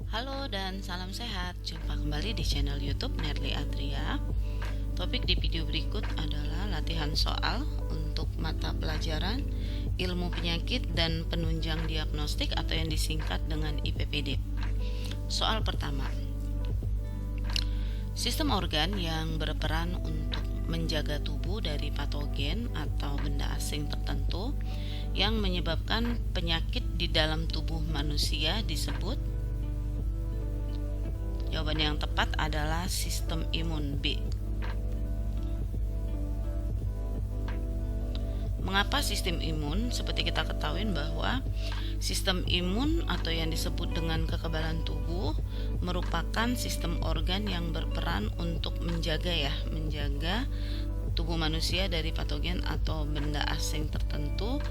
Halo dan salam sehat. Jumpa kembali di channel YouTube Nerli Adria. Topik di video berikut adalah latihan soal untuk mata pelajaran Ilmu Penyakit dan Penunjang Diagnostik atau yang disingkat dengan IPPD. Soal pertama. Sistem organ yang berperan untuk menjaga tubuh dari patogen atau benda asing tertentu yang menyebabkan penyakit di dalam tubuh manusia disebut. Jawaban yang tepat adalah sistem imun B. Mengapa sistem imun? Seperti kita ketahui bahwa sistem imun atau yang disebut dengan kekebalan tubuh merupakan sistem organ yang berperan untuk menjaga tubuh manusia dari patogen atau benda asing tertentu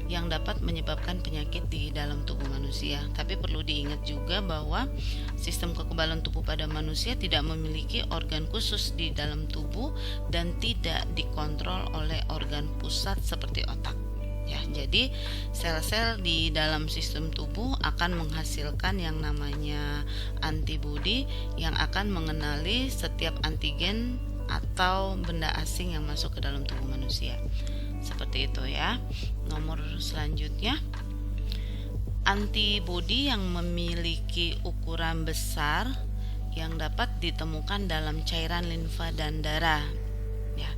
yang dapat menyebabkan penyakit di dalam tubuh manusia. Tapi perlu diingat juga bahwa sistem kekebalan tubuh pada manusia tidak memiliki organ khusus di dalam tubuh dan tidak dikontrol oleh organ pusat seperti otak. Ya, jadi sel-sel di dalam sistem tubuh akan menghasilkan yang namanya antibodi yang akan mengenali setiap antigen atau benda asing yang masuk ke dalam tubuh manusia. Seperti itu ya. Nomor selanjutnya, antibodi yang memiliki ukuran besar yang dapat ditemukan dalam cairan limfa dan darah. Ya.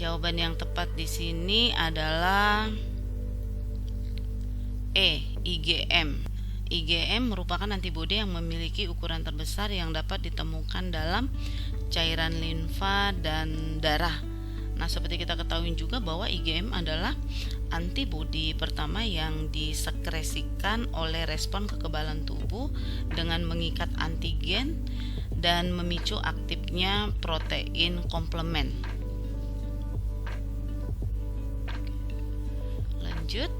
Jawaban yang tepat di sini adalah IgM. IgM merupakan antibodi yang memiliki ukuran terbesar yang dapat ditemukan dalam cairan limfa dan darah. Nah, seperti kita ketahui juga bahwa IgM adalah antibodi pertama yang disekresikan oleh respon kekebalan tubuh dengan mengikat antigen dan memicu aktifnya protein komplement. Lanjut.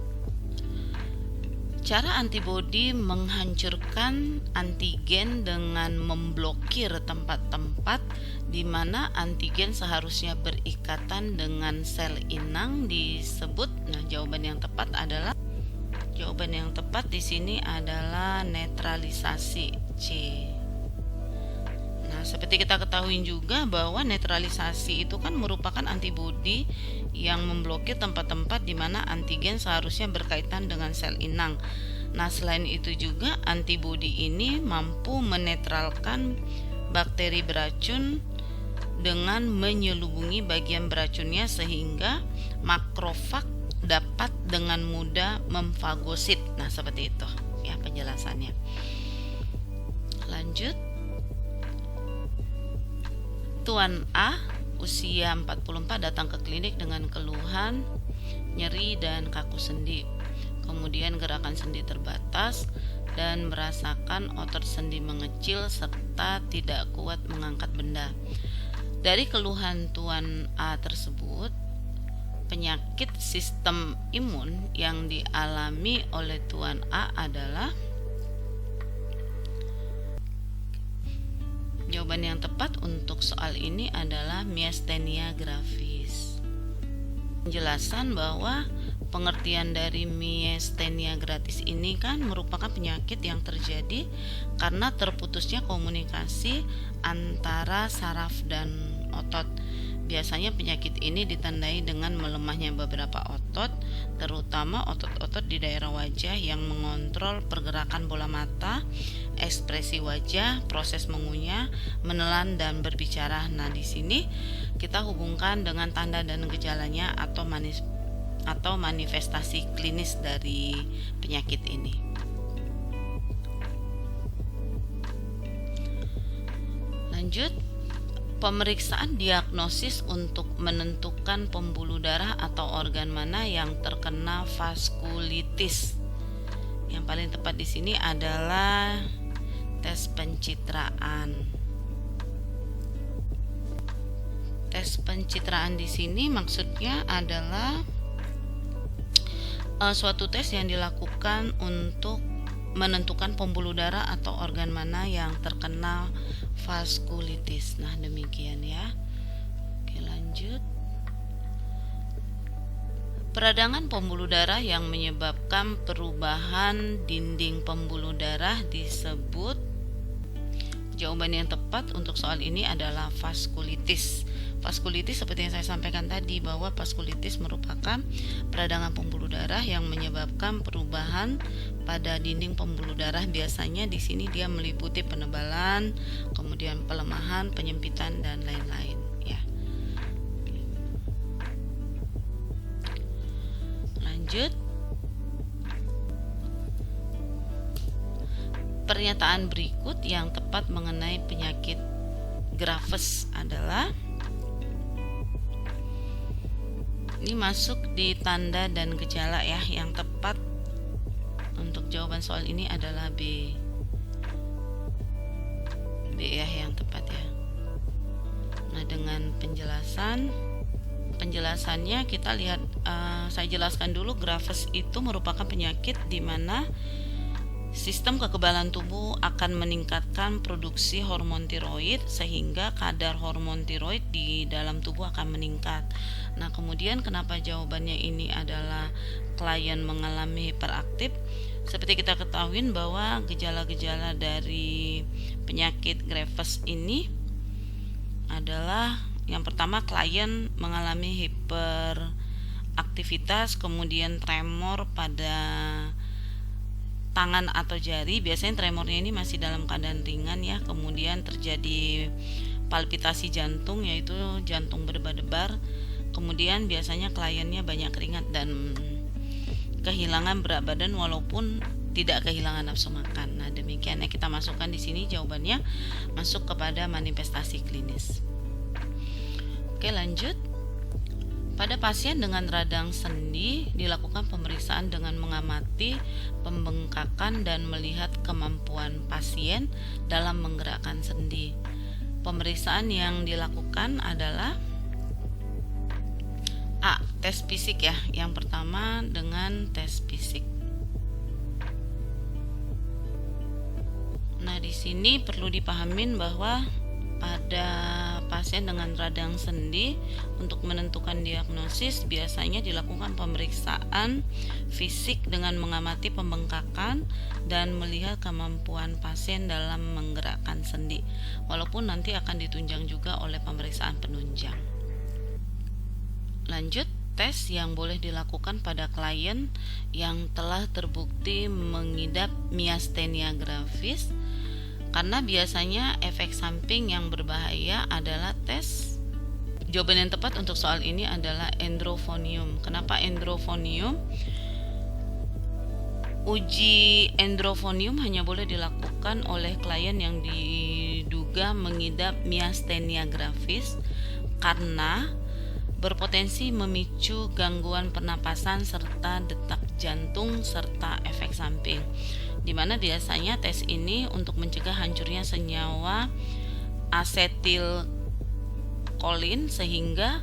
Cara antibodi menghancurkan antigen dengan memblokir tempat-tempat di mana antigen seharusnya berikatan dengan sel inang disebut. Nah, jawaban yang tepat di sini adalah netralisasi C. Nah, seperti kita ketahui juga bahwa netralisasi itu kan merupakan antibodi yang memblokir tempat-tempat di mana antigen seharusnya berkaitan dengan sel inang. Nah, selain itu juga antibodi ini mampu menetralkan bakteri beracun dengan menyelubungi bagian beracunnya sehingga makrofag dapat dengan mudah memfagosit. Nah, seperti itu ya penjelasannya. Lanjut. Tuan A usia 44 datang ke klinik dengan keluhan nyeri dan kaku sendi. Kemudian gerakan sendi terbatas dan merasakan otot sendi mengecil serta tidak kuat mengangkat benda. Dari keluhan Tuan A tersebut, penyakit sistem imun yang dialami oleh Tuan A adalah. Jawaban yang tepat untuk soal ini adalah miastenia gravis. Penjelasan bahwa pengertian dari miastenia gravis ini kan merupakan penyakit yang terjadi karena terputusnya komunikasi antara saraf dan otot. Biasanya penyakit ini ditandai dengan melemahnya beberapa otot, terutama otot-otot di daerah wajah yang mengontrol pergerakan bola mata, ekspresi wajah, proses mengunyah, menelan dan berbicara. Nah, di sini kita hubungkan dengan tanda dan gejalanya atau manifestasi klinis dari penyakit ini. Lanjut. Pemeriksaan diagnosis untuk menentukan pembuluh darah atau organ mana yang terkena vaskulitis. Yang paling tepat di sini adalah tes pencitraan. Tes pencitraan di sini maksudnya adalah suatu tes yang dilakukan untuk menentukan pembuluh darah atau organ mana yang terkena vaskulitis. Nah, demikian ya. Oke, lanjut. Peradangan pembuluh darah yang menyebabkan perubahan dinding pembuluh darah disebut, jawaban yang tepat untuk soal ini adalah vaskulitis. Vaskulitis seperti yang saya sampaikan tadi, bahwa vaskulitis merupakan peradangan pembuluh darah yang menyebabkan perubahan pada dinding pembuluh darah. Biasanya di sini dia meliputi penebalan, kemudian pelemahan, penyempitan, dan lain-lain ya. Lanjut. Pernyataan berikut yang tepat mengenai penyakit Graves adalah, ini masuk di tanda dan gejala ya. Yang tepat untuk jawaban soal ini adalah B. B ya yang tepat ya. Nah, dengan penjelasannya kita lihat, saya jelaskan dulu. Graves itu merupakan penyakit di mana sistem kekebalan tubuh akan meningkatkan produksi hormon tiroid sehingga kadar hormon tiroid di dalam tubuh akan meningkat. Nah, kemudian kenapa jawabannya ini adalah klien mengalami hiperaktif? Seperti kita ketahui bahwa gejala-gejala dari penyakit Graves ini adalah, yang pertama, klien mengalami hiperaktivitas, kemudian tremor pada tangan atau jari. Biasanya tremornya ini masih dalam keadaan ringan ya. Kemudian terjadi palpitasi jantung, yaitu jantung berdebar-debar. Kemudian biasanya kliennya banyak keringat dan kehilangan berat badan walaupun tidak kehilangan nafsu makan. Nah, demikian ya, kita masukkan di sini jawabannya masuk kepada manifestasi klinis. Oke, lanjut. Pada pasien dengan radang sendi dilakukan pemeriksaan dengan mengamati pembengkakan dan melihat kemampuan pasien dalam menggerakkan sendi. Pemeriksaan yang dilakukan adalah A. Tes fisik ya. Yang pertama dengan tes fisik. Nah, di sini perlu dipahamin bahwa pada pasien dengan radang sendi, untuk menentukan diagnosis biasanya dilakukan pemeriksaan fisik dengan mengamati pembengkakan dan melihat kemampuan pasien dalam menggerakkan sendi, walaupun nanti akan ditunjang juga oleh pemeriksaan penunjang. Lanjut, tes yang boleh dilakukan pada klien yang telah terbukti mengidap miastenia gravis, karena biasanya efek samping yang berbahaya adalah tes. Jawaban yang tepat untuk soal ini adalah endrofonium. Kenapa endrofonium? Uji endrofonium hanya boleh dilakukan oleh klien yang diduga mengidap miastenia gravis karena berpotensi memicu gangguan pernapasan serta detak jantung serta efek samping, di mana biasanya tes ini untuk mencegah hancurnya senyawa asetilkolin sehingga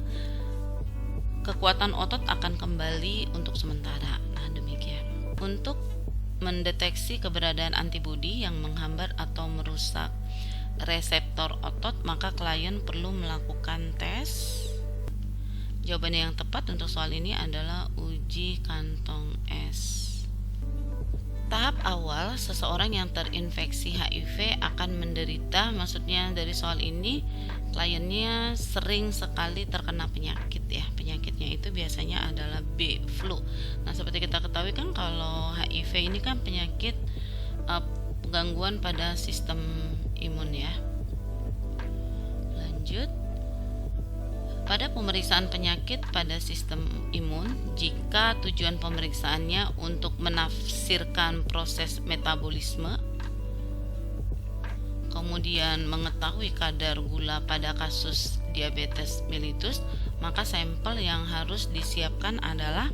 kekuatan otot akan kembali untuk sementara. Nah, demikian. Untuk mendeteksi keberadaan antibodi yang menghambat atau merusak reseptor otot, maka klien perlu melakukan tes. Jawaban yang tepat untuk soal ini adalah uji kantong S. Tahap awal seseorang yang terinfeksi HIV akan menderita, maksudnya dari soal ini kliennya sering sekali terkena penyakit ya. Penyakitnya itu biasanya adalah B, flu. Nah, seperti kita ketahui kan kalau HIV ini kan penyakit gangguan pada sistem imun ya. Lanjut. Pada pemeriksaan penyakit pada sistem imun, jika tujuan pemeriksaannya untuk menafsirkan proses metabolisme, kemudian mengetahui kadar gula pada kasus diabetes mellitus, maka sampel yang harus disiapkan adalah,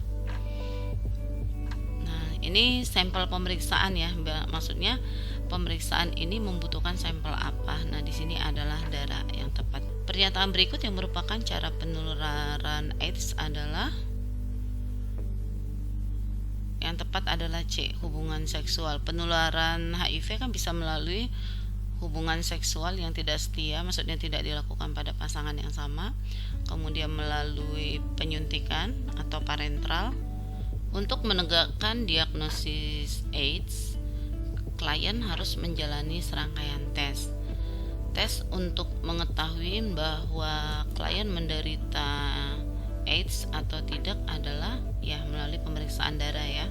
nah ini sampel pemeriksaan ya, maksudnya pemeriksaan ini membutuhkan sampel apa. Nah, di sini adalah darah yang tepat. Pernyataan berikut yang merupakan cara penularan AIDS adalah, yang tepat adalah C, hubungan seksual. Penularan HIV kan bisa melalui hubungan seksual yang tidak setia, maksudnya tidak dilakukan pada pasangan yang sama, kemudian melalui penyuntikan atau parenteral. Untuk menegakkan diagnosis AIDS, klien harus menjalani serangkaian tes. Tes untuk mengetahui bahwa klien menderita AIDS atau tidak adalah melalui pemeriksaan darah ya.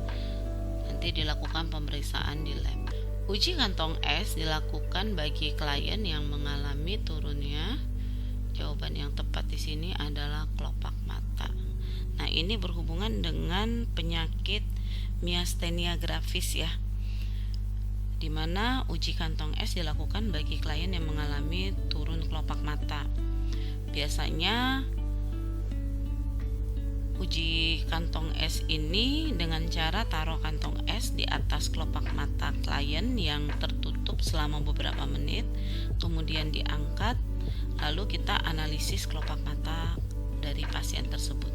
Nanti dilakukan pemeriksaan di lab. Uji kantong es dilakukan bagi klien yang mengalami turunnya. Jawaban yang tepat di sini adalah kelopak mata. Nah, ini berhubungan dengan penyakit miastenia gravis ya, di mana uji kantong es dilakukan bagi klien yang mengalami turun kelopak mata. Biasanya uji kantong es ini dengan cara taruh kantong es di atas kelopak mata klien yang tertutup selama beberapa menit, kemudian diangkat, lalu kita analisis kelopak mata dari pasien tersebut.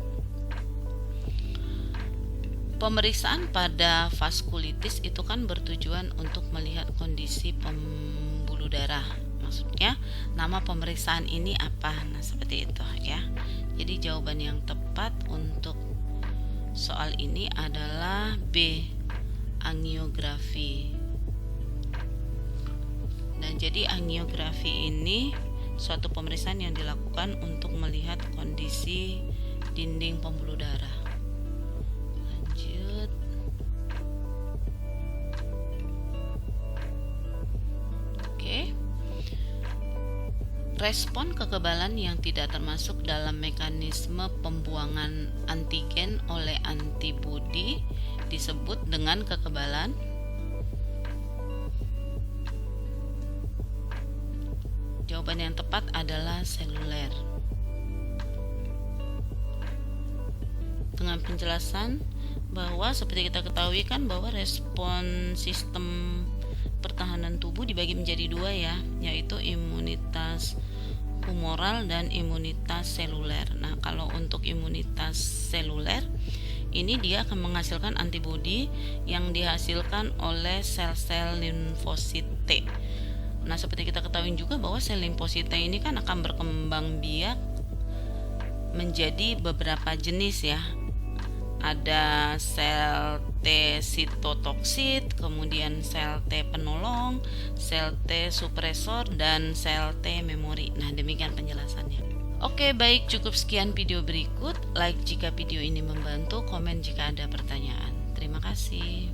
Pemeriksaan pada vaskulitis itu kan bertujuan untuk melihat kondisi pembuluh darah. Maksudnya nama pemeriksaan ini apa? Nah, seperti itu ya. Jadi jawaban yang tepat untuk soal ini adalah B, angiografi. Dan jadi angiografi ini suatu pemeriksaan yang dilakukan untuk melihat kondisi dinding pembuluh darah. Lanjut. Oke. Respon kekebalan yang tidak termasuk dalam mekanisme pembuangan antigen oleh antibodi disebut dengan kekebalan Jawaban yang tepat adalah seluler. Dengan penjelasan bahwa seperti kita ketahui kan bahwa respon sistem pertahanan tubuh dibagi menjadi dua ya, yaitu imunitas humoral dan imunitas seluler. Nah, kalau untuk imunitas seluler ini dia akan menghasilkan antibodi yang dihasilkan oleh sel-sel limfosit T. Nah, seperti kita ketahui juga bahwa sel limfosit T ini kan akan berkembang biak menjadi beberapa jenis ya. Ada sel T sitotoksit, kemudian sel T penolong, sel T supresor, dan sel T memori. Nah, demikian penjelasannya. Oke, baik, cukup sekian video berikut. Like jika video ini membantu, komen jika ada pertanyaan. Terima kasih.